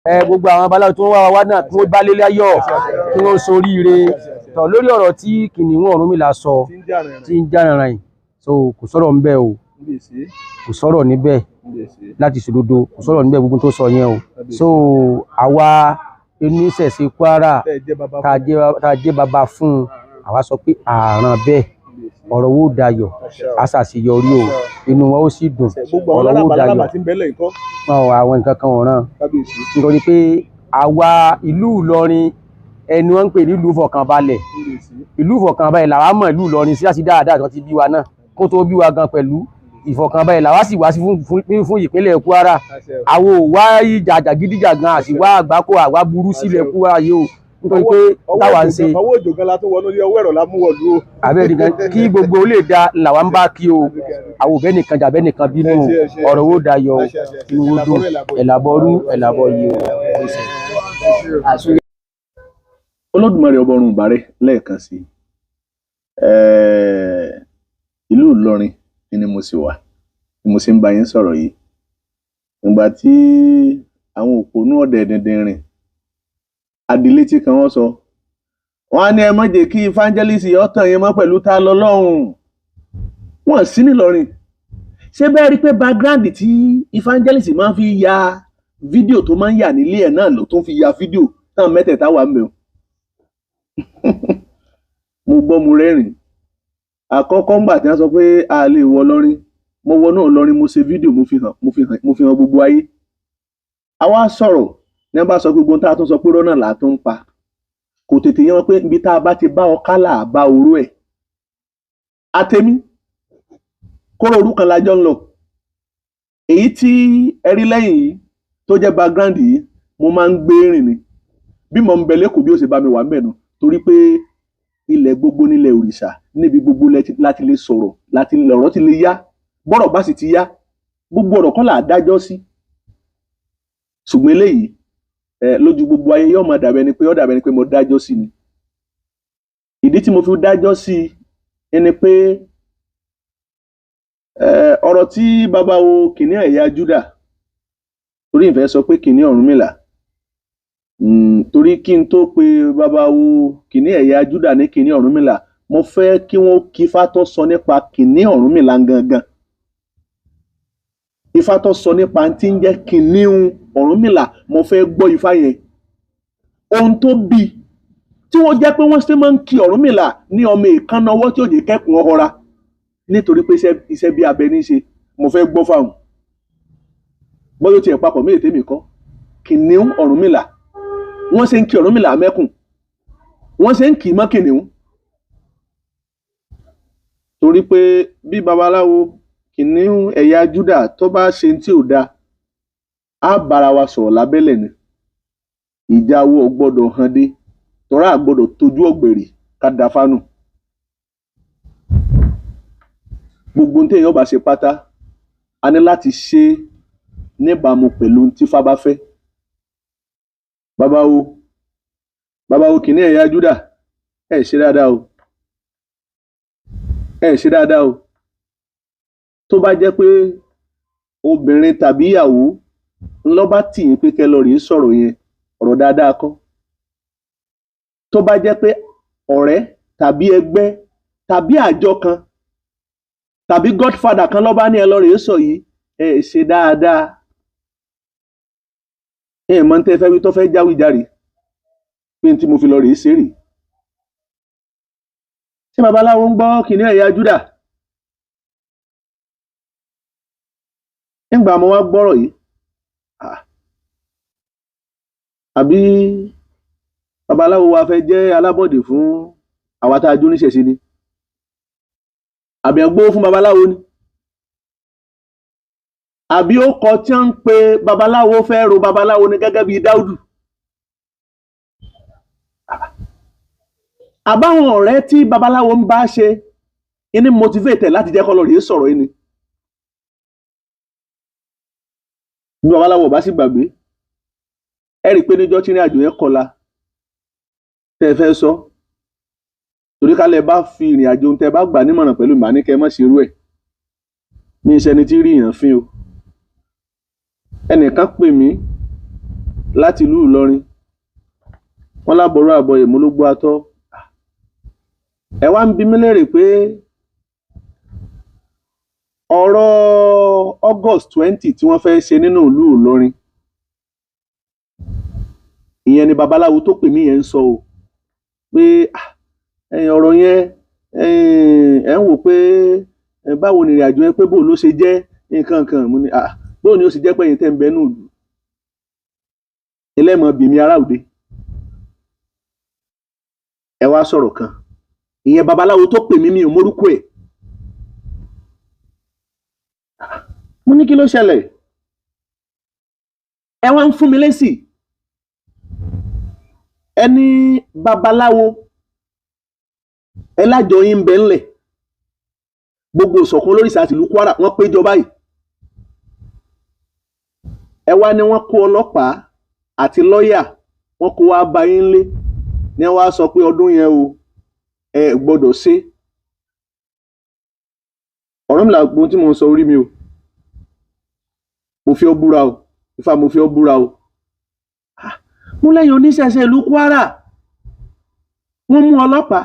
gbogbo àwọn babaláwo tó wá wá náà kí wọ́n bá lélẹ̀ ayọ̀ kí wọ́n soríire tó lórí ọ̀rọ̀ tí Kinniun Orunmila sọ tí ń jàràràn yìí so kò sọ̀rọ̀ ńbẹ̀ o kò sọ̀rọ̀ níbẹ̀ láti sòdodo kò sọ̀rọ̀ níbẹ̀ gbogbo tó sọ yẹn o so àwa oníṣẹ̀ṣe Kwara tá a jẹ́ bàbá fún àwa sọ pé àràn bẹ́ẹ̀ ọ̀rọ̀ wo dayọ̀ aṣàṣeyọrí o inú wọn ó sì dùn ọ̀rọ̀ wo dayọ̀ àwọn nǹkan kan wọ̀ràn nítorí pé àwa ìlú Ìlọrin ẹni wọ́n ń pè ní ìlú ìfọ̀kànbalẹ̀ làwa mọ̀ ìlú Ìlọrin sí àti dáadáa tó ti bí wa náà kó tó bí wa gan pẹ̀lú ìfọ̀kànbalẹ̀ làwa sì wá sí fún ìpínlẹ̀ Kwara àwọn ò wá jàgídíjàgan àti wá àgbákò àwa burú sílẹ̀ Kwara yìí o nítorí pé táwa ń ṣe ọwọ́ òjò gan la tó wọnú ilé ọwọ́ ẹ̀rọ la mú wọ̀lú o. àbẹ́rẹ́ nìkan kí gbogbo ó lè da làwa ń bá kí o àwọn òbẹ́ nìkan jàbẹ́ nìkan bínú ọ̀rọ̀ wo dayọ̀ inú wo dùn ẹ̀làbọ̀rú ẹ̀làbọ̀ yìí o. Olódùmarè ọba ọ̀run ìbàrẹ̀ lẹ́ẹ̀kan sí ìlú Ìlọrin ni mo sì wà ni mo sì ń bá yín sọ̀rọ̀ yìí ìgbà tí àwọn òpònú ọ̀dẹ̀ dìndìnrìn adìlétí kan wọ́n sọ wọ́n á ní ẹ má jẹ́ kí evangelist ọ̀tàn yẹn mọ́ pẹ̀lú ta lọ́lọ́run wọ́n sí nílọrin ṣé bẹ́ẹ̀ rí pé background tí evangelist máa fi ya fídíò tó máa ń yà nílé ẹ̀ náà ló tún fi ya fídíò táwọn mẹ́tẹ̀ẹ̀ta wà ń bẹ̀ mo gbọ́ mo rẹ́rìn àkọ́kọ́ ńgbà tí wọ́n sọ pé a lè wọ lọ́rin mo wọ náà lọ́rin mo ṣe fídíò mo fi hàn gbogbo ayé àwa sọ̀rọ̀ ní wọ́n bá sọ pé gbogbo tá a tún sọ pé rọ́nà là tó ń pa kò tètè yẹ wọn pé ibi tá a bá ti bá ọká là bá orú ẹ̀ àtẹ̀mí kóró orú kan lájọ́ ń lọ èyí tí ẹ rí lẹ́yìn yìí tó jẹ́ background yìí mo máa ń gbé rìn ni bí mo ń bẹ lẹ́kọ̀ọ́ bí ó ṣe bá mi wà mẹ́nu torí pé ilẹ̀ gbogbo nílẹ̀ òrìṣà níbi gbogbo láti lè sọ̀rọ̀ láti lọ̀rọ̀ ti lè yá bọ́rọ̀ bá sì ti yá gbogbo ọ̀rọ̀ kọ́ là á dájọ́ sí ṣùgbọ́n eléyìí lójú gbogbo ayé yóò máa dàbẹ̀ ni pé ó dàbẹ̀ ni pé mo dájọ́ sí ni ìdí tí mo fi dájọ́ sí ni pé ọ̀rọ̀ tí bàbá wo Kinniun ẹ̀yà Júdà torí ìfẹ́ sọ pé Kinniun Orunmila torí kí n tó pe bàbá wo Kinniun ẹ̀yà Júdà ní Kinniun Orunmila mo fẹ́ kí wọ́n kí Ifá tó sọ nípa Kinniun Orunmila gangan Ifá tó sọ nípa tí ń jẹ́ Kinniun Orunmila mo fẹ́ gbọ́ Ifá yẹn ohun tó bí tí wọ́n jẹ́ pé wọ́n ṣe máa ń kí Orunmila ní ọmọ ìkànnàwọ́ tí ò jẹ́ kẹ́kùn ọ̀họ́ra nítorí pé iṣẹ́ bí abẹ ní ṣe mo fẹ́ gbọ́ fáwọn bọ́yọ̀ tiẹ̀ papọ̀ mí ètè mi kọ́ Kinniun Orunmila wọ́n ṣe ń kí Orunmila mẹ́kùn wọ́n ṣe ń kì í mọ́ Kinniun torí pé bí babaláwo Kinniun ẹ̀yà Júdà tó bá ṣe tí ò dáa á bára wa sọ̀rọ̀ lábẹ́lẹ̀ ni ìjà owó gbọ́dọ̀ hàn dé tọ́ra àgbọ́dọ̀ tójú ọ̀gbẹ̀rì ká da fánù gbogbo ní téèyàn bá ṣe pátá a ní láti ṣe níbàámu pẹ̀lú tí Ifá bá fẹ́ babawo Kinniun ẹ̀yà Júdà ẹ ṣe dáadáa o tó bá jẹ́ pé obìnrin tàbí ìyàwó ńlọ bá tì yín pé kẹ́ lọ rèé sọ̀rọ̀ yẹn ọ̀rọ̀ dáadáa kọ́ tó bá jẹ́ pé ọ̀rẹ́ tàbí ẹgbẹ́ tàbí àjọ kan tàbí godfather kan ló bá ní ẹ lọ rèé sọ yìí ẹ ṣe dáadáa ẹ mọ̀ ní tẹ́ fẹ́ wí tó fẹ́ jáwéjàre pé tí mo fi lọ rèé ṣe rèé ṣé babaláwo ń gbọ́ Kinniun ẹ̀yà Júdà nígbà mo wá gbọ́rọ̀ yìí àbí babaláwo wa fẹ́ jẹ́ alábọ̀dé fún àwa tá a jó níṣẹ̀ṣe ni àbí ẹgbó fún babaláwo ni àbí ó kọ tí wọ́n ń pe babaláwo fẹ́ ro babaláwo ni gẹ́gẹ́ bíi Dáúdù àbáwọn ọ̀rẹ́ tí babaláwo ń bá ṣe ní motivate láti jẹ́ kọ́ lọ rèé sọ̀rọ̀ yìí ni bí babaláwo bá sì gbàgbé ẹ rí i pé níjọ́ tí ìrìn àjò yẹn kọlá tẹ́ ẹ fẹ́ sọ torí kálẹ̀ bá fi ìrìn àjò tẹ́ ẹ bá gbà nímọ̀ràn pẹ̀lú màá ní kẹ́ ẹ má ṣe irú ẹ̀ ní iṣẹ́ ni tí rí èèyàn fín o ẹnìkan pè mí láti ìlú Ìlọrin wọ́n lábọ̀rọ̀ àbọ̀yè mo ló gbọ́ atọ́ ẹ wá ń bi mí léèrè pé ọ̀rọ̀ August 20 tí wọ́n fẹ́ ṣe nínú ìlú Ìlọrin ìyẹn ni babaláwo tó pè mí yẹn ń sọ o pé ọ̀rọ̀ yẹn ẹ̀ ń wò pé báwo ni ìrìn àjò yẹn pé bó ló ṣe jẹ́ nǹkan kan mo ní bó ni ó ṣe jẹ́ pé ẹ̀yin tẹ́ ń bẹ nù ìlú ẹlẹ́mọ̀ bìmí ará òde ẹ wá sọ̀rọ̀ kan ìyẹn babaláwo tó pè mí mi ò mórúkọ ẹ̀ mo ní kí ló ṣẹlẹ̀ ẹ wá ń fún mi lésì ẹni babaláwo ẹlájọ yín ń bẹ ńlẹ̀ gbogbo ìṣọ̀kan olórìṣà àti ìlú Kwara wọ́n péjọ báyìí ẹ wá ní wọ́n kó ọlọ́pàá àti lọ́ọ̀yà wọ́n kó wá bá yín lé ní wọ́n á sọ pé ọdún yẹn o ẹ gbọ́dọ̀ ṣe Ọ̀rúnmìlà gbọ́n tí mo ń sọ orí mi o mo fi ọ́ búra o Ifá mo fi ọ́ búra o mú lẹ́yìn oníṣẹ̀ṣe ìlú Kwara wọ́n mú ọlọ́pàá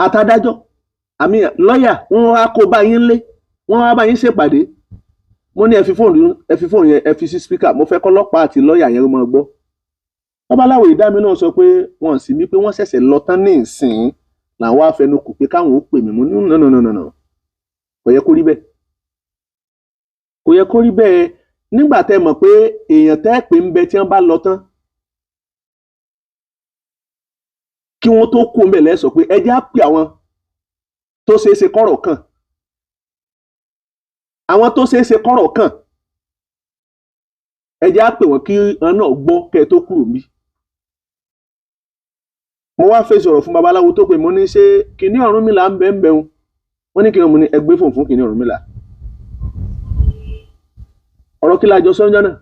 àtàdájọ́ àmì lọ́ọ̀yà wọ́n wá kó bá yín lé wọ́n wá bá yín ṣèpàdé mo ní ẹ fi fóònù yẹn ẹ fi sí spíkà mo fẹ́ kọ́lọ́pàá àti lọ́ọ̀yà yẹn máa gbọ́ babaláwo ìdámi náà sọ pé wọ́n sì mí pé wọ́n ṣẹ̀ṣẹ̀ lọ tán ní ìsìn làwọn afẹnukù pé káwọn ó pè mí mo ní nà kò yẹ kó rí bẹ́ẹ̀ kò yẹ kó rí bẹ́ẹ̀ nígbà tẹ́ mọ̀ pé èèyàn tẹ́ pé ń bẹ tí wọ́n bá lọ tán kí wọ́n tó kú ńbẹ̀ lẹ́sọ̀ pé ẹ jẹ́ á pè àwọn tó ṣeé ṣe kọ́rọ̀ kàn àwọn tó ṣeé ṣe kọ́rọ̀ kàn ẹ jẹ́ á pè wọ́n kí wọn náà gbọ́ kẹ́ ẹ tó kúrò níbí. mo wá fèsì ọ̀rọ̀ fún babaláwo tó pè mo ní ṣé Kinniun Orunmila ń bẹ ń bẹun wọ́n ní Kinniun mo ní ẹgbẹ́ fòun fún Kinniun Orunmila ọ̀rọ̀ kí la jọ sọ́njọ́ náà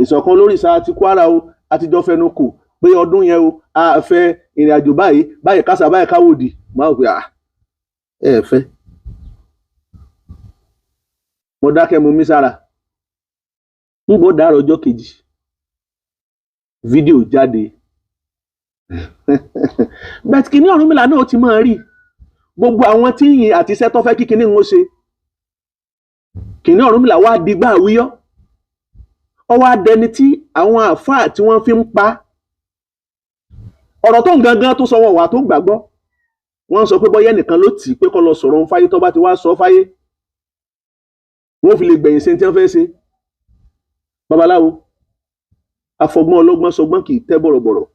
ìṣọ̀kan olórìṣà àti Kwara o àtijọ́ fẹnu kò pé ọdún yẹn o a fẹ́ ìrìn àjò báyìí kásá báyìí káwòdì máa wò pé ẹ fẹ́ mo dákẹ́ mo mí sára ń gbọ́ dàárọ̀ ọjọ́ kejì fídíò jáde bẹ́ẹ̀ Kinniun Orunmila náà ti máa rí gbogbo àwọn tí yìn àti iṣẹ́ tó fẹ́ kí Kinniun ń ṣe Kinniun Orunmila wá digbá àwíyọ́ ọwọ́ adẹni tí àwọn àáfàá tí wọ́n fi ń pa ọ̀rọ̀ tó ń gangan tó sọ wọn wà tó gbàgbọ́ wọ́n sọ pé bọ́yẹ́ nìkan ló tì í pé kó lọ sọ̀rọ̀ ń fáyé tó bá ti wá sọ fáyé wọ́n fi lè gbẹ̀yìn ṣe tí wọ́n fẹ́ ṣe babaláwo afọgbọ́n ọlọ́gbọ́n sọgbọ́n kì í tẹ́ bọ̀rọ̀bọ̀rọ̀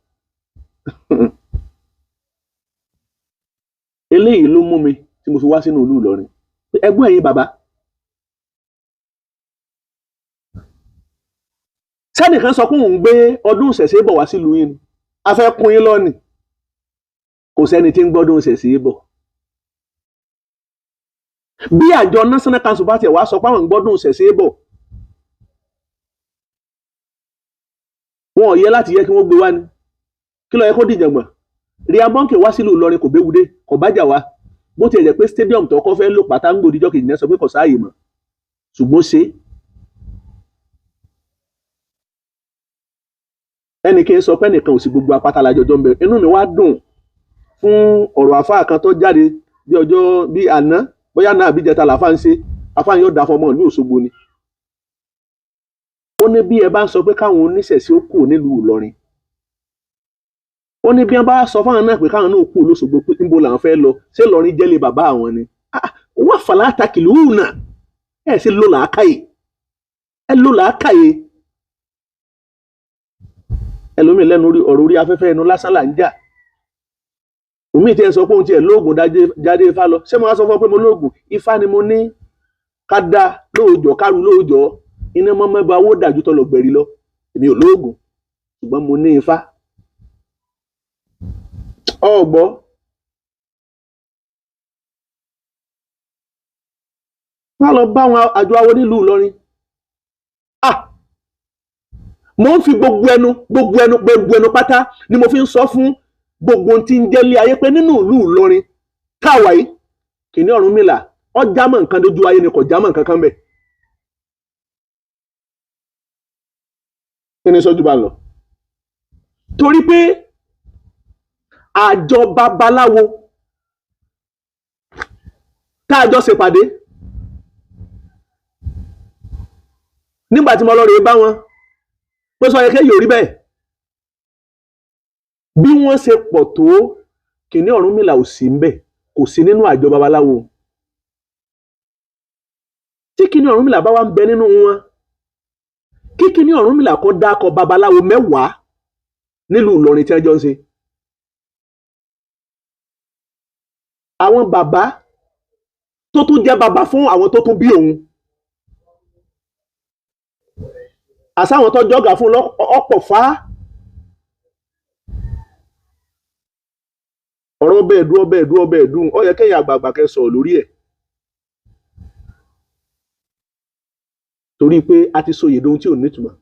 eléyìí ló mú mi tí mo fi wá sínú ìlú Ìlọrin ẹgbọ́n ẹ̀yin bàbá sẹ́nìkan sọ pé òun gbé ọdún ìṣẹ̀ṣe bọ̀ wá sílùú yìí ni a fẹ́ kún yín lọ́nìí kò sẹ́ni tí ń gbọ́dún ìṣẹ̀ṣe bọ̀ bí àjọ National Council bá tiẹ̀ wá sọ pé àwọn ń gbọ́dún ìṣẹ̀ṣe bọ̀ wọn ò yẹ láti yẹ kí wọ́n gbé wá ni kí ló yẹ kó dìjàngbọ̀n debunked wá sílùú Ìlọrin kò béwudé kò bájà wá bó tiẹ̀ jẹ́ pé stadium tó kọ́ fẹ́ lò pátá ń gbòdìjọ́ kejì náà sọ pé kò sáàyè mọ́ ṣùgbọ́n ṣe ẹnì kí n sọ pé ẹnìkan ò sí gbogbo apáta lájọjọ ń bẹ inú mi wá dùn fún ọ̀rọ̀ àfáà kan tó jáde bí ọjọ́ bí àná bóyá náà àbíjẹta làfáà ń ṣe àfáà yóò dá fọmọ ìlú Òṣogbo ni ó ní bí ẹ bá ń sọ pé káwọn oníṣẹ̀ṣe ó kù nílùú Ìlọrin ó ní bí wọn bá sọ fáwọn náà pé káwọn náà kù l'Óṣogbo pé níbo làwọn fẹ́ lọ ṣé Ìlọrin jẹ́lé bàbá àwọn ni wọ́n fàlà àtàkìlú náà ẹ̀ sì lò làákàyè ẹ lò làákàyè ẹlòmíì lẹ́nu ọ̀rọ̀ orí afẹ́fẹ́ ẹnu lásán là ń jà omi tí ẹ sọ pé òun tiẹ̀ lóògùn jáde Ifá lọ ṣé mo wá sọ fún ọ pé mo lóògùn Ifá ni mo ní ká dá lóòjọ́ kárù lóòjọ́ iná mọ́ mẹ́ba owó dàjú tọ́ lọ gbẹ̀rí lọ èmi ò lóògùn ṣùgbọ́n mo ní Ifá ọ̀gbọ́ wọ́n lọ bá àwọn àjọ awo nílùú Ìlọrin mo ń fi gbogbo ẹnu pátá ni mo fi ń sọ fún gbogbo ohun tí ń jẹ́lé ayé pé nínú ìlú Ìlọrin káwa yìí Kinniun Orunmila ó jámọ́ nǹkan lójú ayé ni kò jámọ́ nǹkan kan bẹ́ẹ̀ kí ni sọ́jú bá lọ torí pé àjọ babaláwo tá a jọ ṣèpàdé nígbà tí mo lọ rèé bá wọn pé sọ yẹ kéyìí ò rí bẹ́ẹ̀ bí wọ́n ṣe pọ̀ tó Kinniun Orunmila ò sí ńbẹ̀ kò sí nínú àjọ babaláwo tí Kinniun Orunmila bá wà ń bẹ nínú wọn kí Kinniun Orunmila kó dákọ babaláwo 10 nílùú Ìlọrin tí wọ́n jọ ń ṣe àwọn bàbá tó tún jẹ́ bàbá fún àwọn tó tún bí òun àsáwọn tó jọ́gà fún ọ̀pọ̀ fá ọ̀rọ̀ bẹ́ẹ̀ dún ó yẹ kẹ́yìn àgbààgbà kẹ́ sọ̀rọ̀ lórí ẹ̀ torí pé a ti sọ yèdè ohun tí ò nítumọ̀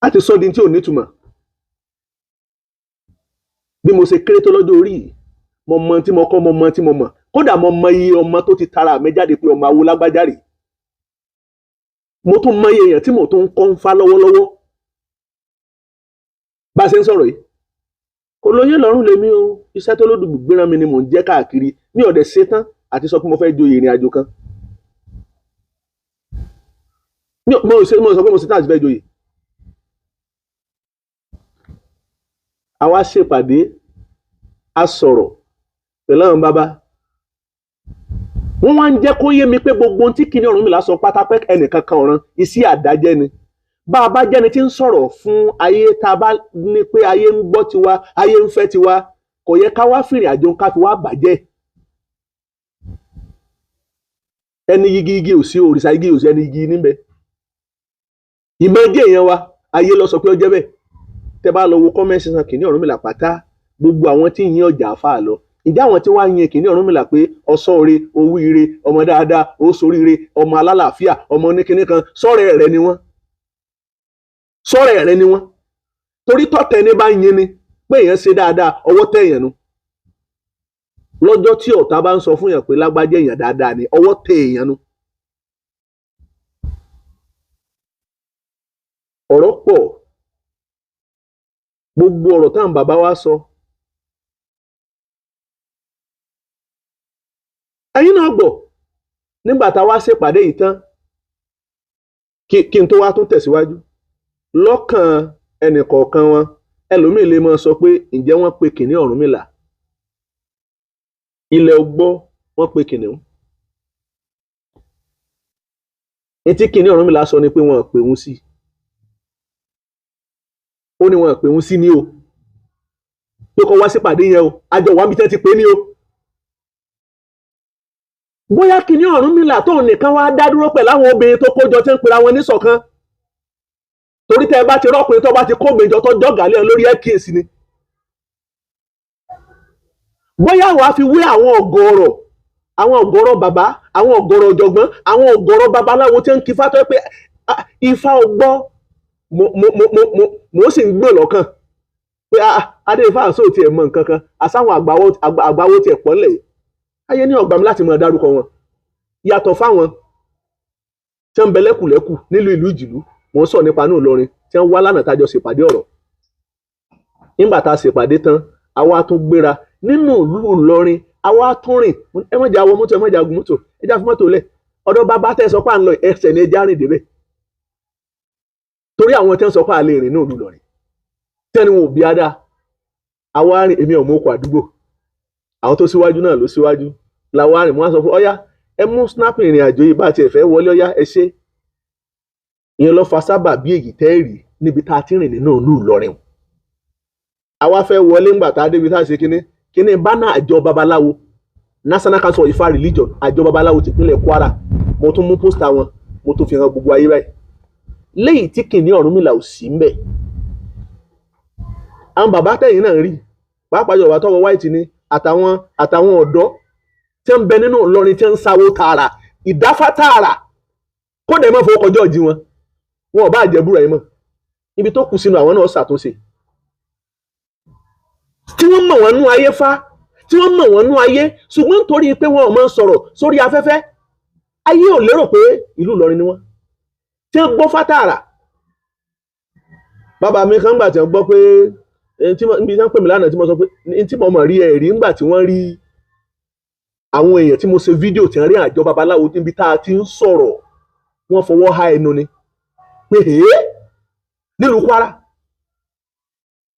a ti sọ di tí ò nítumọ̀ bí mo ṣe kéré tó lọ́jọ́ orí mo mọ tí mo kọ́ mo mọ tí mo mọ̀ kódà mo mọ iye ọmọ tó ti tara mi jáde pé ọmọ awo lágbájá rèé mo tún mọ iye èèyàn tí mo tún kọ́ ń fa lọ́wọ́lọ́wọ́ bá a ṣe ń sọ̀rọ̀ yìí olóyè lọ́rùn lèmi o iṣẹ́ tó lódùgbò gbéra mi ni mò ń jẹ́ káàkiri mi ò dẹ̀ ṣetán àti sọ pé mo fẹ́ joyè ìrìn àjò kan mo sọ pé mo ṣetán àti fẹ́ joyè àwa ṣèpàdé a sọ̀rọ̀ pẹ̀lú àwọn bàbá wọ́n wá ń jẹ́ kó yé mi pé gbogbo ohun tí Kinniun Orunmila sọ pátápẹ́ ẹnìkan kan ọ̀ràn iṣẹ́ àdájẹ́ ni bá a bá jẹ́ni tí ń sọ̀rọ̀ fún ayé tá a bá ní pé ayé ń gbọ́ tiwa ayé ń fẹ́ tiwa kò yẹ ká wá fìrìn àjò ká fi wá bàjẹ́ ẹni igi ò sí òrìṣà igi ò sí ẹni igi níbẹ̀ ìmọ̀ ẹjẹ́ èèyàn wa ayé lọ sọ pé ó jẹ́ bẹ́ẹ̀ tẹ́ bá lọ wo kọ́mẹ́ǹsì san Kinniun Orunmila pátá gbogbo àwọn tí yín ọjà àfà lọ ìjà àwọn tí wọ́n á yin Kinniun Orunmila pé ọsọ́ọ̀rẹ́ owó ire ọmọ dáadáa ó soríire ọmọ alálàáfíà ọmọ oníkinní kan sọ́ọ̀rẹ́ rẹ ni wọ́n torí tọ́tẹ̀ ní bá yin ni pé èèyàn ṣe dáadáa ọwọ́ tẹ̀ èèyàn nu lọ́jọ́ tí ọ̀tá bá ń sọ fún èèyàn pé lágbájá èèyàn dáadáa ni ọwọ́ tẹ̀ èèyàn nu ọ̀rọ̀ pọ̀ gbogbo ọ̀rọ̀ táwọn bàbá wa sọ ẹ̀yin náà gbọ́ nígbà tá a wá ṣèpàdé yìí tán kí n tó wá tún tẹ̀síwájú lọ́kàn ẹnìkọ̀ọ̀kan wọn ẹlòmíì lè máa sọ pé ǹjẹ́ wọ́n pe Kinniun Orunmila ilẹ̀ ọgbọ́ wọ́n pe Kinniun etí Kinniun Orunmila sọ ni pé wọ́n pè wọ́n sí ó ní wọ́n pè wọ́n sí ní o pé kó wá sípàdé yẹn o àjọ wàá bí tẹ́ ti pè ní o bóyá Kinniun Orunmila tóun nìkan wá dá dúró pẹ̀lú àwọn obìnrin tó kójọ tí ń pera wọn níṣọ̀kan torí tẹ́ ẹ bá ti rọ́pin tó bá ti kó gbèjọ tó jọ̀gálẹ̀ lórí ẹ̀kíyèsí ni bóyá wàá fi wé àwọn ọ̀gọ̀rọ̀ bàbá àwọn ọ̀gọ̀rọ̀ ọ̀jọ̀gbọ́n àwọn ọ̀gọ̀rọ̀ babaláwo tí ń kí fátọ́ pé ifá ọgbọ́ mo sì ń gbọ́ lọ́kàn pé adé ifá àṣọ ò tiẹ̀ mọ nǹkan kan àsáwọn àgbáwo tiẹ̀ pọ̀ ńlẹ̀ yìí ayé ní ọgbà mi láti máa dárúkọ wọn yàtọ̀ fáwọn tí wọ́n ń bẹ lẹ́kùlẹ́kù nílùú ìlú ìjìlú wọ́n sọ nípa ní Ìlọrin tí wọ́n wá lánàá tájọ ṣèpàdé ọ̀rọ̀ nígbà tá a ṣèpàdé tán àwa tún gbéra nínú ìlú Ìlọrin àwa tún rìn ẹ má jà wọ mọ́tò ẹ má jà gun mọ́tò ẹ já fún mọ́tò lẹ̀ ọ̀dọ̀ bàbá tẹ́ sọ pé à ń lọ ẹsẹ̀ ní ẹja rìn débẹ̀ torí àwọn tí wọ́n sọ pé à lè rìn ní ìlú Ìlọrin tẹ́ni wọn ò bí adá àwa rìn èmi ò mọ okò àdúgbò àwọn tó síwájú náà ló síwájú làwa rìn mo wá sọ fún ọyá ẹ mú snap ìrìn àjò yìí bá tiẹ̀ fẹ́ wọlé ọyá ẹ ṣe ìyẹn lọ fa sábà bí èyí tẹ́ẹ̀rì níbi tá a ti rìn nínú ìlú Ìlọrin àwa fẹ́ wọlé ńgbà tá a débi tá a ṣe kíní bánà àjọ babaláwo National Council of Ifa Religion àjọ babaláwo tìpínlẹ̀ Kwara mo tún mú pósítà wọn mo tún fi hàn gbogbo ayé báyìí léyìí tí Kinniun Orunmila ò sí ńbẹ̀ àwọn bàbá tẹ̀yìn náà rí pàápàá jọba tọwọ́ white ni àtàwọn ọ̀dọ́ tí ń bẹ nínú Ìlọrin tí ń sáwó tààrà ìdáfá tààrà kódà ẹ má fowó kọjọ́ ọ̀jì wọn ò bá àjẹbúra ẹ mọ́ ibi tó kù sínú àwọn náà ṣàtúnṣe tí wọ́n mọ̀ wọ́n nú ayé fá tí wọ́n mọ̀ wọ́n nú ayé ṣùgbọ́n nítorí pé wọn ò máa ń sọ̀rọ̀ sórí afẹ́fẹ́ ayé ò lérò pé ìlú Ìlọrin ni wọ́n tí wọ́n gbọ́ fá tààrà bàbá mi kan gbà tí wọ́n gbọ́ pé níbi tí wọ́n pè mí lánàá tí mo sọ pé tí mo mọ̀ rí ẹ̀rí ńgbà tí wọ́n rí àwọn èèyàn tí mo ṣe fídíò tí wọ́n rí àjọ babaláwo níbi tá a ti ń sọ̀rọ̀ wọ́n fọwọ́ há ẹnu ni pé nílùú Kwara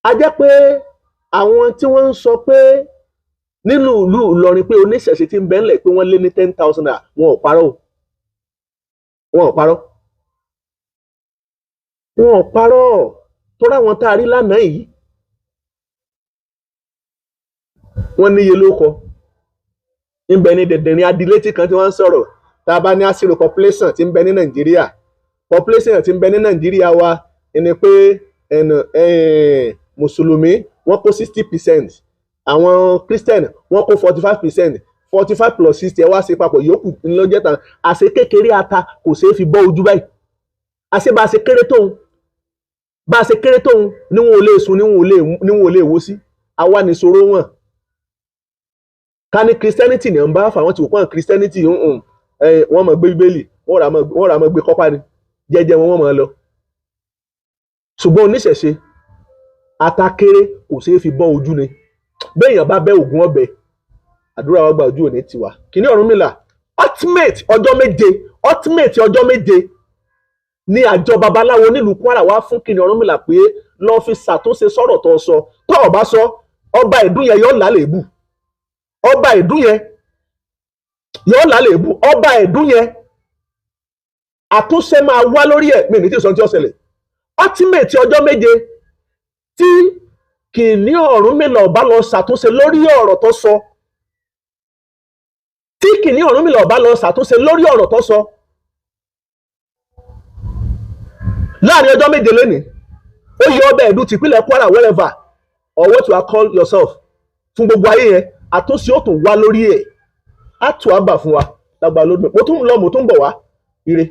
a jẹ́ pé àwọn tí wọ́n ń sọ pé nínú ìlú Ìlọrin pé oníṣẹ̀ṣe tí ń bẹ ńlẹ̀ pé wọ́n lé ní 10,000 naira wọn ò parọ́ tó ráwọn tá a rí lánàá yìí wọ́n níye ló kọ ńbẹ ní dẹ̀dẹ̀rin adílétí kan tí wọ́n ń sọ̀rọ̀ tá a bá ní àṣírò population tí ń bẹ ní Nàìjíríà population tí ń bẹ ní Nàìjíríà wa ni pé mùsùlùmí wọ́n kó 60%, àwọn Christian wọ́n kó 45%, 45 plus 60 ẹ wá ṣe papọ̀ yòókù ńlọ́jẹ́ tán àṣẹ kékeré ata kò ṣeé fi bọ́ ojú báyìí àṣẹ bá a ṣe kéré tóun níwọ̀n ò lè sùn níwọ̀n ò lè wó sí àwa nìṣòro wọn ká ní Christianity ní ń bá fà wọ́n ti wò pọ́n Christianity wọ́n mọ̀ gbé Bíbélì wọ́n rà mọ́ gbé kọ́pá ni jẹ́jẹ́ wọn mọ̀ lọ ṣùgbọ́n oníṣẹ̀ṣe atakéré kò ṣeé fi bọ́ ojú ni béèyàn bá bẹ́ ògùn ọbẹ̀ àdúrà wa gba ojú òní tiwa. Kinniun Orunmila ultimate ọjọ́ méje ní àjọ babaláwo nílùú Kwara wá fún Kinniun Orunmila pé lọ́ọ́ fi ṣàtúnṣe sọ̀rọ̀ tó sọ tó o bá sọ ọba ìdún yẹn yóò lálébù ọba ìdún yẹn àtúnṣe máa wá lórí ẹ̀ mi ní tí sọ tí ó ṣẹlẹ̀ ultimate ọjọ́ méje tí Kinniun Orunmila ọba lọ ṣàtúnṣe lórí ọ̀rọ̀ tó sọ láàrin ọjọ́ méje lónìí ó yọ ọbẹ̀ ìlú tìpínlẹ̀ Kwara wherever or what you are call yourself fún gbogbo ayé yẹn àtúnṣe ó tún wá lórí ẹ̀ á tù á bà fún wa lágbàá lónìí mo tún bọ̀ wá ire.